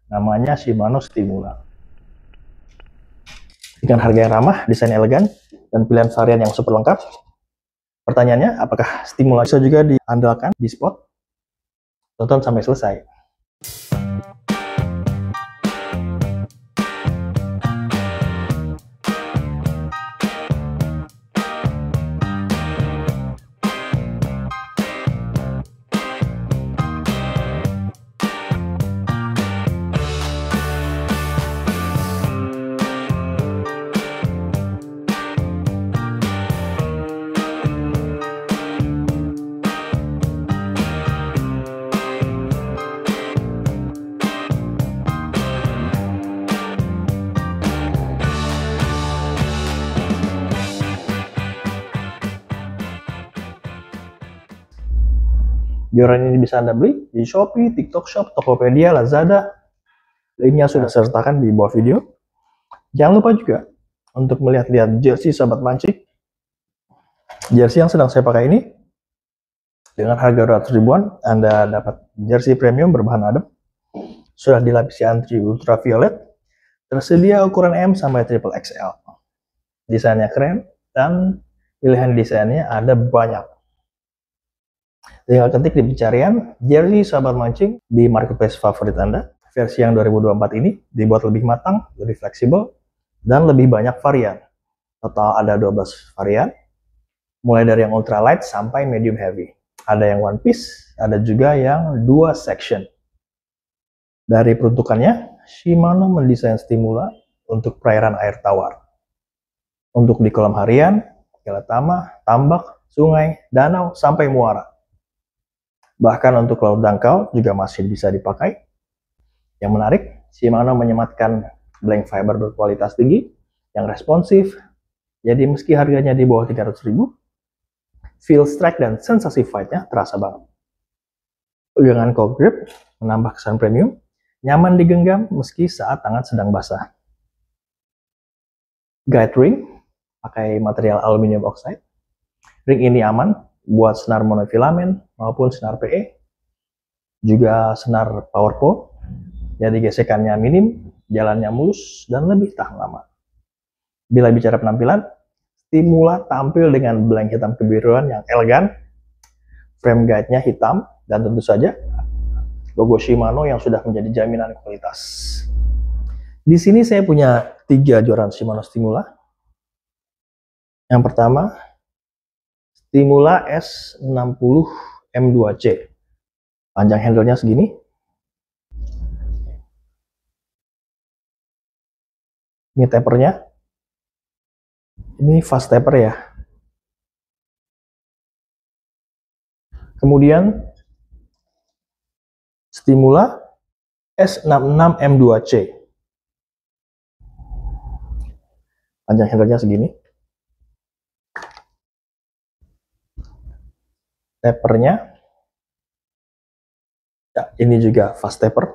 namanya Shimano Stimula. Dengan harga yang ramah, desain elegan, dan pilihan varian yang super lengkap. Pertanyaannya, apakah Stimula bisa juga diandalkan di sport? Tonton sampai selesai. Joran ini bisa Anda beli di Shopee, TikTok Shop, Tokopedia, Lazada. Linknya sudah saya sertakan di bawah video. Jangan lupa juga untuk melihat-lihat jersey sahabat mancing. Jersey yang sedang saya pakai ini, dengan harga 200 ribuan, Anda dapat jersey premium berbahan adem. Sudah dilapisi anti ultraviolet. Tersedia ukuran M sampai triple XL. Desainnya keren, dan pilihan desainnya ada banyak. Tinggal ketik di pencarian jersey sahabat mancing di marketplace favorit Anda. Versi yang 2024 ini dibuat lebih matang, lebih fleksibel, dan lebih banyak varian. Total ada 12 varian, mulai dari yang ultralight sampai medium heavy. Ada yang one piece, ada juga yang 2 section. Dari peruntukannya, Shimano mendesain Stimula untuk perairan air tawar. Untuk di kolam harian, Galatama, tambak, sungai, danau, sampai muara. Bahkan untuk laut dangkal juga masih bisa dipakai. Yang menarik, Shimano menyematkan blank fiber berkualitas tinggi, yang responsif. Jadi meski harganya di bawah 300 ribu, feel strike dan sensasi fight-nya terasa banget. Pegangan cock grip menambah kesan premium, nyaman digenggam meski saat tangan sedang basah. Guide ring, pakai material aluminium oxide. Ring ini aman buat senar monofilamen maupun senar PE, juga senar power pole, jadi gesekannya minim, jalannya mulus, dan lebih tahan lama. Bila bicara penampilan, Stimula tampil dengan blank hitam kebiruan yang elegan, frame guide-nya hitam, dan tentu saja logo Shimano yang sudah menjadi jaminan kualitas. Di sini saya punya 3 joran Shimano Stimula. Yang pertama, Stimula S60 M2C. Panjang handle-nya segini. Ini tapernya. Ini fast taper ya. Kemudian Stimula S66 M2C. Panjang handle-nya segini. Tapernya, ya, ini juga fast taper.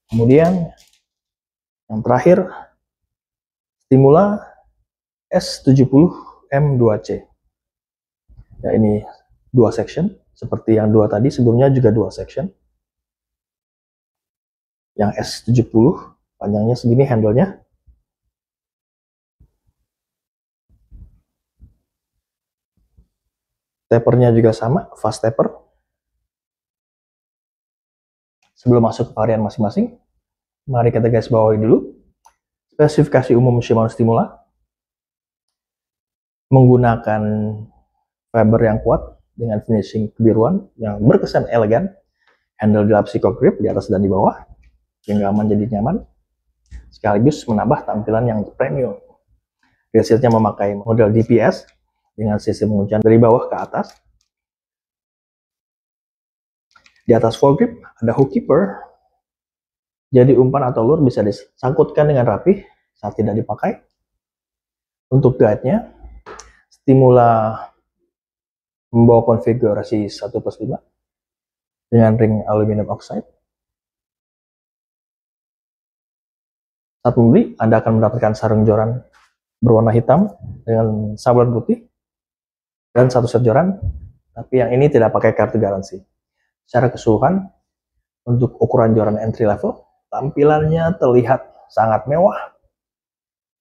Kemudian yang terakhir, Stimula S70 M2C. Ya, ini 2 section, seperti yang 2 tadi, sebelumnya juga 2 section. Yang S70, panjangnya segini handle-nya. Tapernya juga sama, fast taper. Sebelum masuk ke varian masing-masing, mari kita garis bawahi dulu spesifikasi umum Shimano Stimula. Menggunakan fiber yang kuat dengan finishing kebiruan yang berkesan elegan. Handle dilapisi cock grip di atas dan di bawah, genggaman jadi nyaman, sekaligus menambah tampilan yang premium. Railsetnya memakai model DPS dengan sistem penguncian dari bawah ke atas. Di atas foregrip ada hook keeper, jadi umpan atau lure bisa disangkutkan dengan rapi saat tidak dipakai. Untuk guide-nya, Stimula membawa konfigurasi 1+5 dengan ring aluminium oxide. Saat membeli, Anda akan mendapatkan sarung joran berwarna hitam dengan sablon putih dan 1 set joran, tapi yang ini tidak pakai kartu garansi. Secara keseluruhan, untuk ukuran joran entry level, tampilannya terlihat sangat mewah,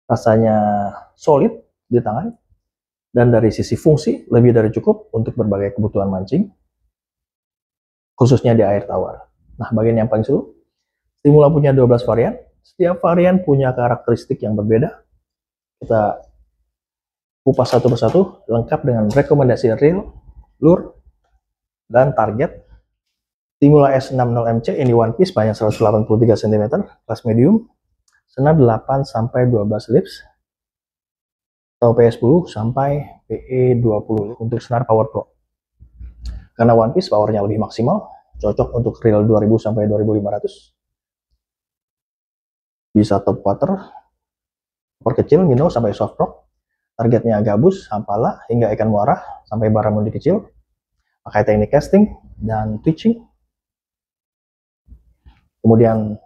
rasanya solid di tangan, dan dari sisi fungsi lebih dari cukup untuk berbagai kebutuhan mancing, khususnya di air tawar. Nah, bagian yang paling seru, Stimula punya 12 varian, setiap varian punya karakteristik yang berbeda. Kita kupas satu persatu, lengkap dengan rekomendasi reel, lure, dan target. Stimula S60MC ini one piece panjang 183 cm, kelas medium, senar 8-12 lips, atau PE10 sampai PE20 untuk senar Power Pro. Karena one piece powernya lebih maksimal, cocok untuk reel 2000-2500. Bisa top water, kecil, minnow sampai soft rock. Targetnya gabus, hampala, hingga ikan muara sampai barramundi kecil. Pakai teknik casting dan twitching. Kemudian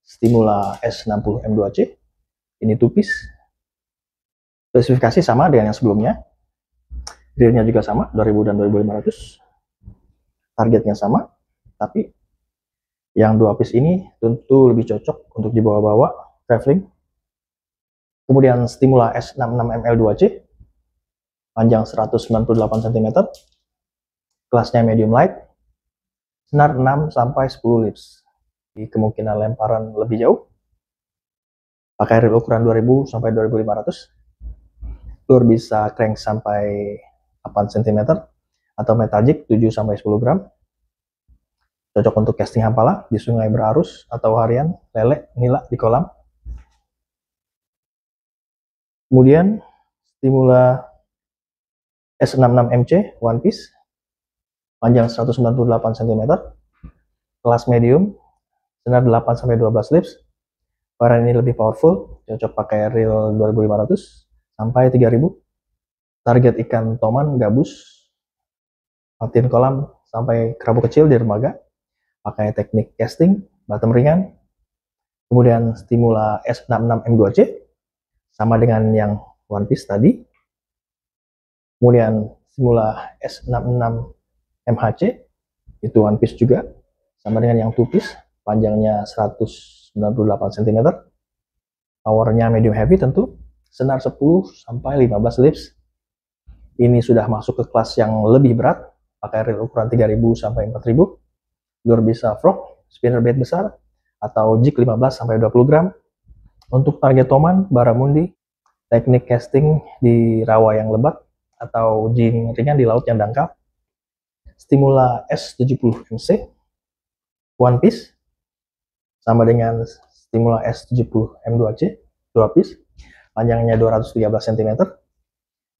Stimula S60M2C, ini two piece. Spesifikasi sama dengan yang sebelumnya. Reelnya juga sama, 2000 dan 2500. Targetnya sama, tapi yang dua piece ini tentu lebih cocok untuk dibawa-bawa traveling. Kemudian Stimula S66ML2C, panjang 198 cm, kelasnya medium light, senar 6-10 lips. Di kemungkinan lemparan lebih jauh, pakai reel ukuran 2000-2500. Lure bisa crank sampai 8 cm atau metal jig 7-10 gram. Cocok untuk casting hampala di sungai berarus atau harian, lele, nila di kolam. Kemudian Stimula S66MC one piece, panjang 198 cm, kelas medium, senar 8-12 lips. Varian ini lebih powerful, cocok pakai reel 2500 sampai 3000. Target ikan toman, gabus, patin kolam sampai kerapu kecil di dermaga. Pakai teknik casting, bottom ringan. Kemudian Stimula S66M2C, sama dengan yang one piece tadi. Kemudian Stimula S66MHC, itu one piece juga, sama dengan yang two piece, panjangnya 198 cm, powernya medium heavy tentu, senar 10-15 lips. Ini sudah masuk ke kelas yang lebih berat, pakai reel ukuran 3000-4000, lure bisa frog, spinnerbait besar, atau jig 15-20 gram. Untuk target toman, barramundi, teknik casting di rawa yang lebat, atau jigging ringan di laut yang dangkal. Stimula S70MC, one piece, sama dengan Stimula S70M2C, dua piece, panjangnya 213 cm,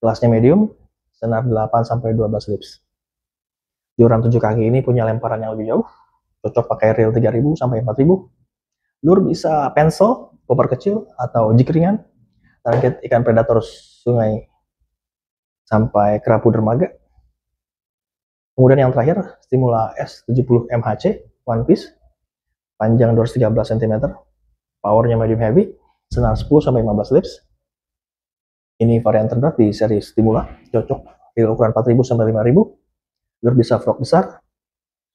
kelasnya medium, senar 8-12 lips. Joran 7 kaki ini punya lemparan yang lebih jauh, cocok pakai reel 3000-4000. Lure bisa pencil, popper kecil, atau jig ringan. Target ikan predator sungai sampai kerapu dermaga. Kemudian yang terakhir, Stimula S70MHC, one piece, panjang 213 cm, powernya medium heavy, senar 10-15 lips. Ini varian terberat di seri Stimula, cocok reel ukuran 4000-5000. Lure bisa frog besar,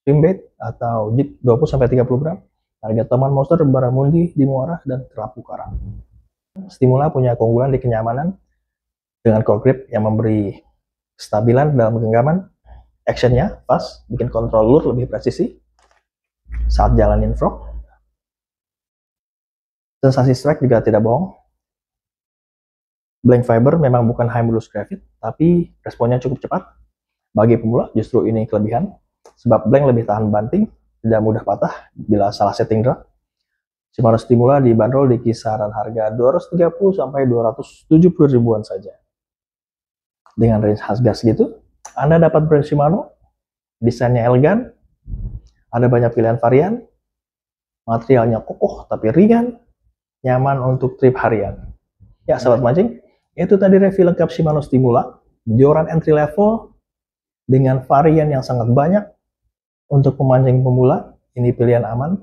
swimbait, atau jig 20-30 gram. Target toman, monster, barramundi di muara, dan kerapu karang. Stimula punya keunggulan di kenyamanan dengan core grip yang memberi kestabilan dalam genggaman. Actionnya pas, bikin kontrol lure lebih presisi saat jalanin frog. Sensasi strike juga tidak bohong. Blank fiber memang bukan high modulus graphite, tapi responnya cukup cepat. Bagi pemula justru ini kelebihan, sebab blank lebih tahan banting, tidak mudah patah bila salah setting drag. Shimano Stimula dibanderol di kisaran harga 230-270 ribuan saja. Dengan range harga segitu, Anda dapat brand Shimano, desainnya elegan, ada banyak pilihan varian, materialnya kokoh tapi ringan, nyaman untuk trip harian. Ya, sahabat mancing, itu tadi review lengkap Shimano Stimula, joran entry level dengan varian yang sangat banyak. Untuk pemancing pemula, ini pilihan aman.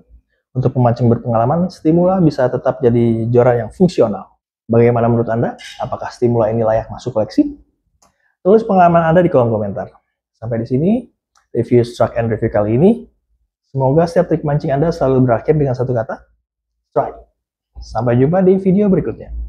Untuk pemancing berpengalaman, Stimula bisa tetap jadi joran yang fungsional. Bagaimana menurut Anda? Apakah Stimula ini layak masuk koleksi? Tulis pengalaman Anda di kolom komentar. Sampai di sini, review strike and review kali ini. Semoga setiap trik mancing Anda selalu berakhir dengan satu kata, strike. Sampai jumpa di video berikutnya.